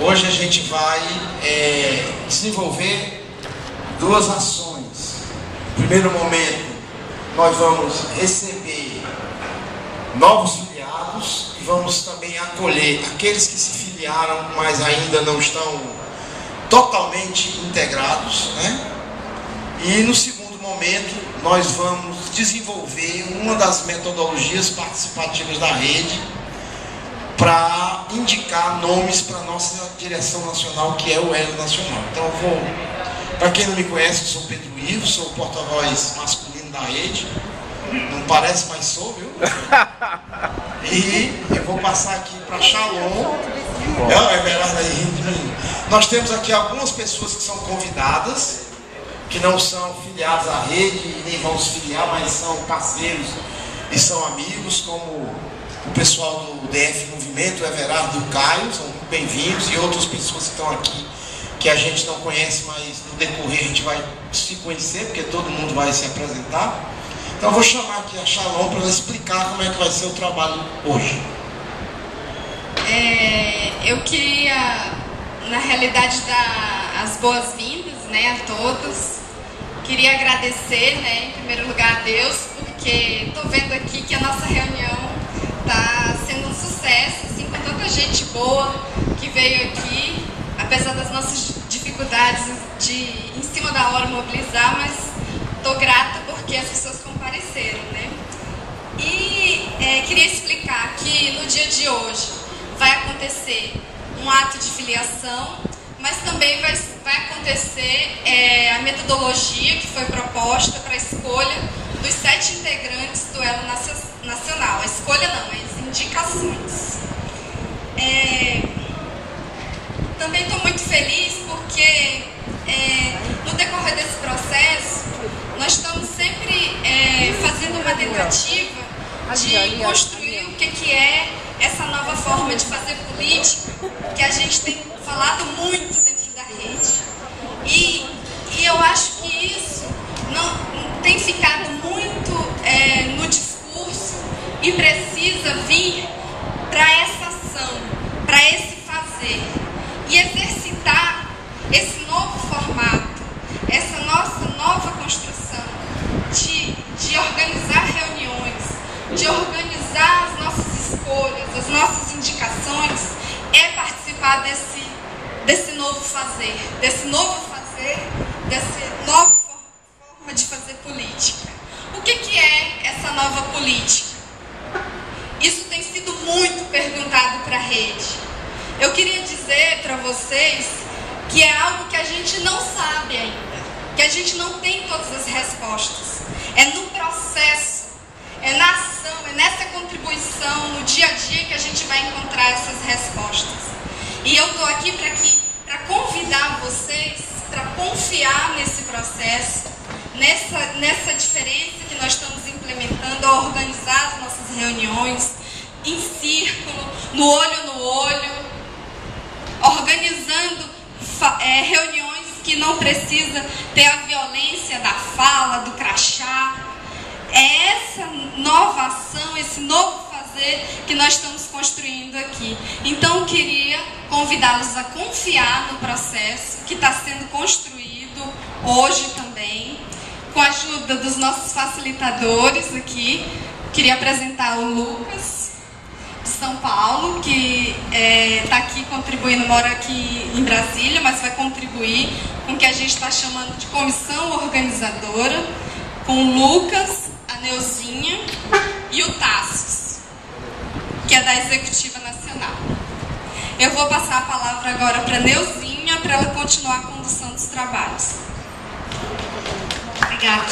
Hoje a gente vai desenvolver duas ações. No primeiro momento, nós vamos receber novos filiados e vamos também acolher aqueles que se filiaram, mas ainda não estão totalmente integrados, né? E no segundo momento, nós vamos desenvolver uma das metodologias participativas da rede para indicar nomes para a nossa direção nacional, que é o Elo Nacional. Então, para quem não me conhece, eu sou Pedro Ivo, sou o porta-voz masculino da rede. Não parece, mas sou, viu? E eu vou passar aqui para Shalom. É melhor aí rindo de mim. Nós temos aqui algumas pessoas que são convidadas, que não são filiados à rede e nem vão se filiar, mas são parceiros e são amigos, como o pessoal do DF Movimento, o Everardo e o Caio, são bem-vindos, e outras pessoas que estão aqui que a gente não conhece, mas no decorrer a gente vai se conhecer, porque todo mundo vai se apresentar. Então eu vou chamar aqui a Shalom para ela explicar como é que vai ser o trabalho hoje. Eu queria, na realidade, dar as boas-vindas, né, a todos. Queria agradecer, né, em primeiro lugar a Deus, porque estou vendo aqui que a nossa reunião está sendo um sucesso, assim, com tanta gente boa que veio aqui, apesar das nossas dificuldades de, em cima da hora, mobilizar, mas estou grata porque as pessoas compareceram, né? E queria explicar que no dia de hoje vai acontecer um ato de filiação, mas também vai acontecer a metodologia que foi proposta para a escolha dos 7 integrantes do Elo Nacional. A escolha não, as indicações. Também estou muito feliz porque no decorrer desse processo nós estamos sempre fazendo uma tentativa de construir o que é essa nova forma de fazer política que a gente tem falado muito dentro da rede. E eu acho que isso não tem ficado muito no discurso e precisa vir para essa ação, para esse fazer e exercitar esse novo formato, essa nossa nova construção de organizar reuniões, de organizar as nossas escolhas, as nossas indicações, é participar desse novo fazer, dessa nova forma de fazer política. O que é essa nova política? Isso tem sido muito perguntado para a rede. Eu queria dizer para vocês que é algo que a gente não sabe ainda, que a gente não tem todas as respostas. É no processo, é na ação, é nessa contribuição, no dia a dia, que a gente vai encontrar essas respostas. E eu estou aqui para convidar vocês para confiar nesse processo, nessa diferença que nós estamos implementando, a organizar as nossas reuniões em círculo, no olho, organizando reuniões que não precisa ter a violência da fala, do crachá. É essa nova ação, esse novo fazer que nós estamos construindo aqui. Então eu queria convidá-los a confiar no processo que está sendo construído hoje também, com a ajuda dos nossos facilitadores aqui. Queria apresentar o Lucas, de São Paulo, que está aqui contribuindo, mora aqui em Brasília, mas vai contribuir com o que a gente está chamando de comissão organizadora, com o Lucas, a Neuzinha e o Tassos, que é da Executiva Nacional. Eu vou passar a palavra agora para a Neuzinha, para ela continuar a condução dos trabalhos. Obrigada.